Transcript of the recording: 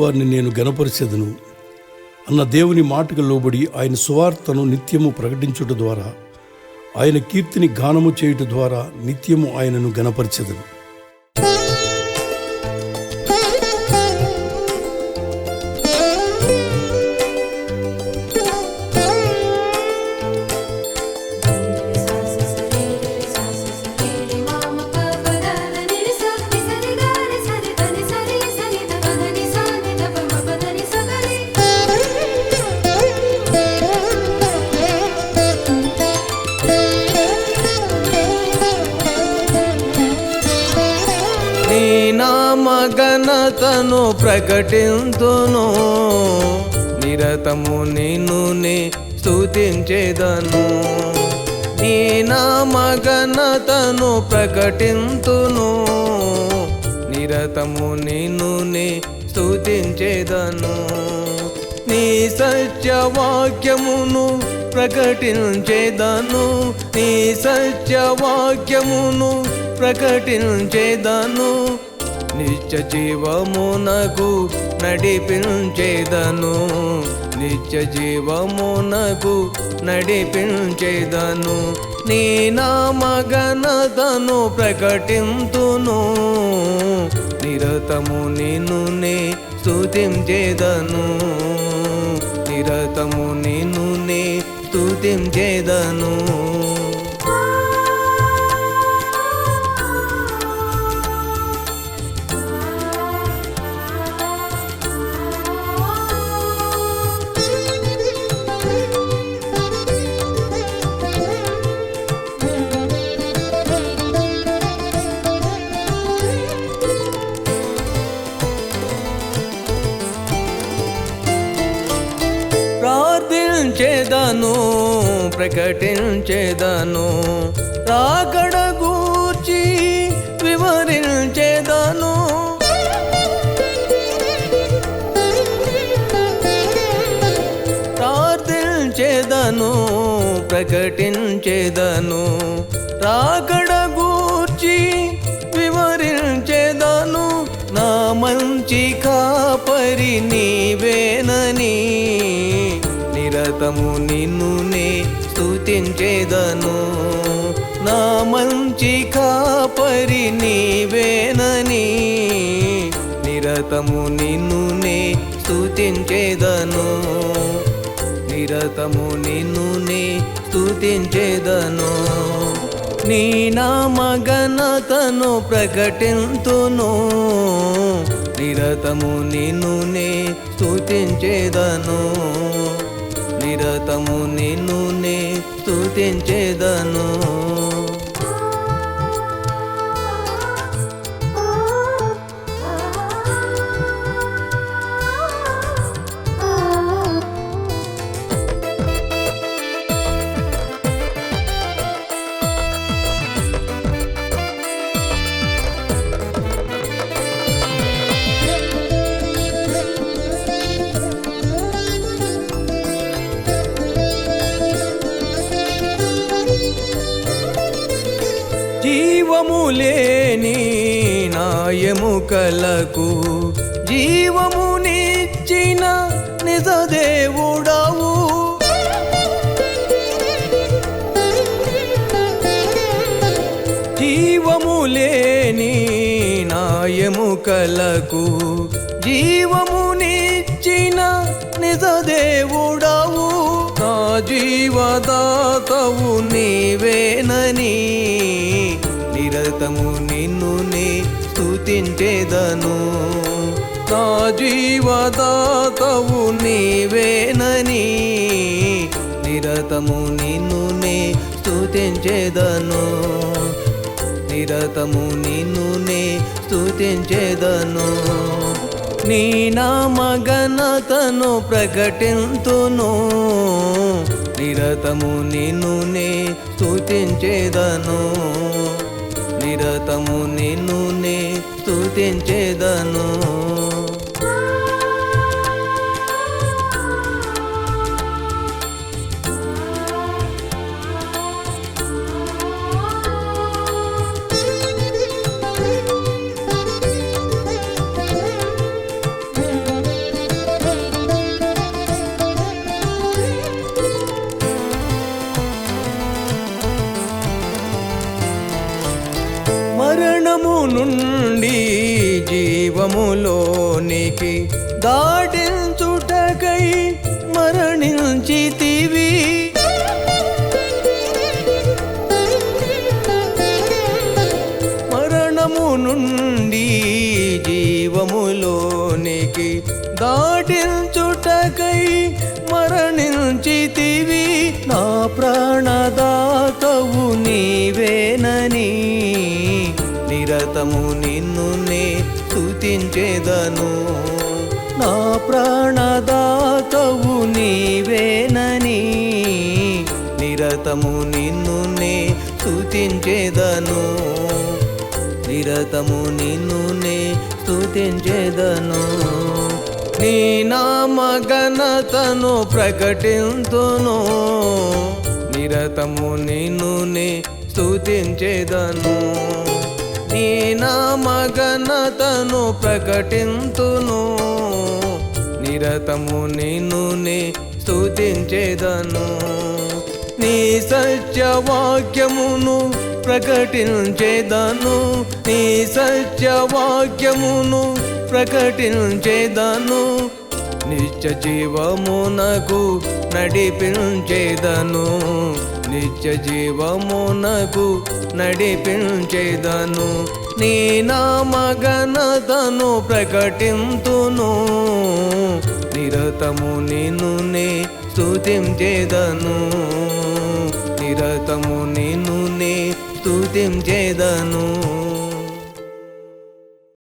వారిని నేను గణపరిచెదను అన్న దేవుని మాటకు లోబడి ఆయన సువార్తను నిత్యము ప్రకటించుట ద్వారా, ఆయన కీర్తిని గానము చేయుట ద్వారా నిత్యము ఆయనను గణపరిచెదను. ఘనతను ప్రకటింతును, నిరతము నిన్ను నే స్తుతించెదను. నీ నామ ఘనతను ప్రకటింతును, నిరతము నిన్ను నే స్తుతించెదను. నీ సత్యవాక్యమును ప్రకటించెదను, నీ సత్యవాక్యమును ప్రకటించెదను. నిత్య జీవమునకు నడిపించెదను, నిత్య జీవమునకు నడిపించెదను. నీ నామ ఘనతను ప్రకటింతును, నిరతము నిన్ను నే స్తుతించెదను, నిరతము నిన్ను నే స్తుతించెదను. ప్రార్థించెదను, ప్రకటించెదను, రాకడ గూర్చి వివరించెదను. ప్రార్థించెదను, ప్రకటించెదను, రాకడ గూర్చి వివరించెదను. నా మంచి కాపరి నీవేనని నిరతము నిన్ను నే స్తుతించెదను. నా మంచి కాపరి నీవేనని నిరతము నిన్ను నే స్తుతించెదను, నిరతము నిన్ను నే స్తుతించెదను. నీ నామ ఘనతను ప్రకటింతును, నిరతము నిన్ను నే స్తుతించెదను, నిరతము నిన్ను నే స్తుతించెదను. జీవము లేని నా ఎముకలకు జీవమునిచ్చిన నిజ దేవుడవు. జీవము లేని నా ఎముకలకు జీవమునిచ్చిన నిజ దేవుడవు. నా జీవదాతవు నీవేనని నిరతము నిన్ను నే స్తుతించెదను. నా జీవదాతవు నీవేనని నిరతము నిన్ను నే స్తుతించెదను, నిరతము నిన్ను నే స్తుతించెదను. నీ నామ ఘనతను ప్రకటింతును, నిరతము నిన్ను నే స్తుతించెదను, నిరతము నిన్ను నే స్తుతించెదను. లోనికి దాటించుటకై మరణించితివి. మరణము నుండి జీవములోనికి దాటించుటకై మరణించితివి. నా ప్రాణదాతవు నీవేనని నిరతము నిన్ను నే స్తుతించెదను. నా ప్రాణదాతవు నీవేనని నిరతము నిన్ను నే స్తుతించెదను. నిరతము నిన్ను నే స్తుతించెదను. నీ నామ ఘనతను ప్రకటింతును. నిరతము నిన్ను నే స్తుతించెదను. నీ నామ ఘనతను ప్రకటింతును. నిరతము నిన్ను నే స్తుతించెదను. నీ సత్యవాక్యమును ప్రకటించెదను. నీ సత్యవాక్యమును ప్రకటించెదను. నిత్య జీవమునకు నడిపించెదను. నిత్య జీవమునకు నడిపించెదను. నీ నామ ఘనతను ప్రకటింతును. నిరతము నిన్ను నే స్తుతించెదను. నిరతము నిన్ను నే స్తుతించెదను.